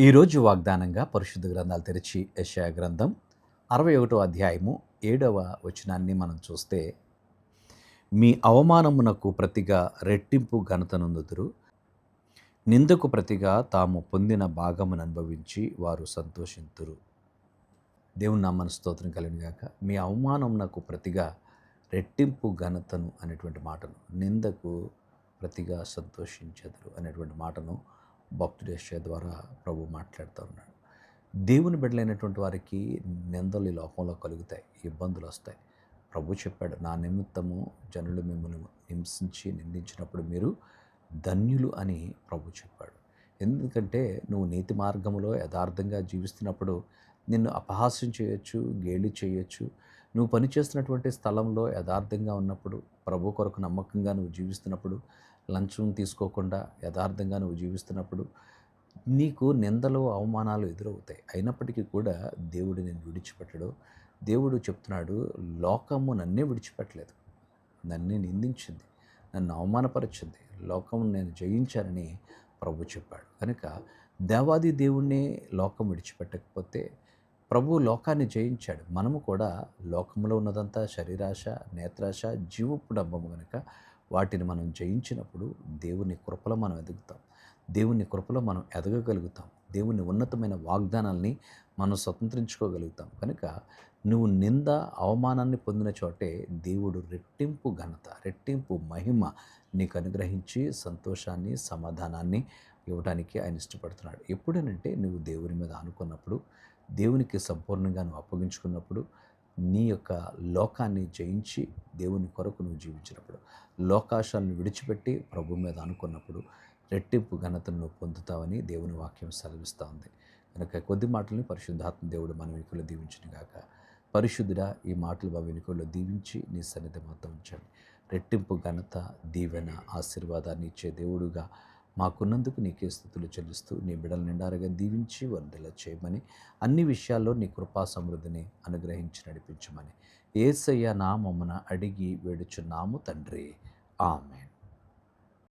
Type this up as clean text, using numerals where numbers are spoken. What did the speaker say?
ఈరోజు వాగ్దానంగా పరిశుద్ధ గ్రంథాలు తెరిచి యెషయా గ్రంథం 61వ అధ్యాయము 7వ వచనాన్ని మనం చూస్తే, మీ అవమానమునకు ప్రతిగా రెట్టింపు ఘనతనొందుదురు, నిందకు ప్రతిగా తాము పొందిన భాగమును అనుభవించి వారు సంతోషింతురు. దేవుని నామమున స్తోత్రం కలుగును గాక. మీ అవమానమునకు ప్రతిగా రెట్టింపు ఘనతను అనేటువంటి మాటను, నిందకు ప్రతిగా సంతోషించెదరు అనేటువంటి మాటను భక్తుడు యెషయా ద్వారా ప్రభు మాట్లాడుతూ ఉన్నాడు. దేవుని బిడ్డలైనటువంటి వారికి నిందలు ఈ లోకంలో కలుగుతాయి, ఇబ్బందులు వస్తాయి. ప్రభు చెప్పాడు, నా నిమిత్తము జనులు మిమ్మల్ని హింసించి నిందించినప్పుడు మీరు ధన్యులు అని ప్రభు చెప్పాడు. ఎందుకంటే నువ్వు నీతి మార్గంలో యథార్థంగా జీవిస్తున్నప్పుడు నిన్ను అపహాస్యం చేయొచ్చు, గేలి చేయొచ్చు. నువ్వు పనిచేస్తున్నటువంటి స్థలంలో యథార్థంగా ఉన్నప్పుడు, ప్రభు కొరకు నమ్మకంగా నువ్వు జీవిస్తున్నప్పుడు, లంచం తీసుకోకుండా యథార్థంగా నువ్వు జీవిస్తున్నప్పుడు నీకు నిందలు, అవమానాలు ఎదురవుతాయి. అయినప్పటికీ కూడా దేవుడు నిన్ను విడిచిపెట్టడు. దేవుడు చెప్తున్నాడు, లోకము నన్నే విడిచిపెట్టలేదు, నన్నే నిందించింది, నన్ను అవమానపరిచింది, లోకం నేను జయించానని ప్రభు చెప్పాడు. కనుక దేవాది దేవుణ్ణి లోకం విడిచిపెట్టకపోతే ప్రభు లోకాన్ని జయించాడు. మనము కూడా లోకంలో ఉన్నదంతా శరీరాశ, నేత్రాశ, జీవపు డంబము కనుక వాటిని మనం జయించినప్పుడు దేవుని కృపలో మనం ఎదుగుతాం, దేవుని కృపలో మనం ఎదగగలుగుతాం, దేవుని ఉన్నతమైన వాగ్దానాల్ని మనం స్వతంత్రించుకోగలుగుతాం. కనుక నువ్వు నింద, అవమానాన్ని పొందిన చోటే దేవుడు రెట్టింపు ఘనత, రెట్టింపు మహిమ నీకు అనుగ్రహించి సంతోషాన్ని, సమాధానాన్ని ఇవ్వడానికి ఆయన ఇష్టపడుతున్నాడు. ఎప్పుడనంటే నువ్వు దేవుని మీద ఆనుకున్నప్పుడు, దేవునికి సంపూర్ణంగా నువ్వు అప్పగించుకున్నప్పుడు, నీ యొక్క లోకాన్ని జయించి దేవుని కొరకు నువ్వు జీవించినప్పుడు, లోకాశాలను విడిచిపెట్టి ప్రభు మీద అనుకున్నప్పుడు రెట్టింపు ఘనతను నువ్వు పొందుతావని దేవుని వాక్యం సెలవిస్తూ ఉంది. కనుక కొద్ది మాటలని పరిశుద్ధాత్మ దేవుడు మన వెనుకలో దీవించును గాక. పరిశుద్ధుడా, ఈ మాటలు మా వెనుకలో దీవించి నీ సన్నిధి మొత్తం ఉంచండి. రెట్టింపు ఘనత, దీవెన, ఆశీర్వాదాన్ని ఇచ్చే దేవుడుగా మాకున్నందుకు నీకే స్తుతులు చెల్లిస్తూ నీ బిడ్డల నిండారుగా దీవించి వర్ధిల్ల చేయమని, అన్ని విషయాల్లో నీ కృపా సమృద్ధిని అనుగ్రహించి నడిపించమని యేసయ్య నామమున అడిగి వేడుచున్నాము తండ్రి. ఆమేన్.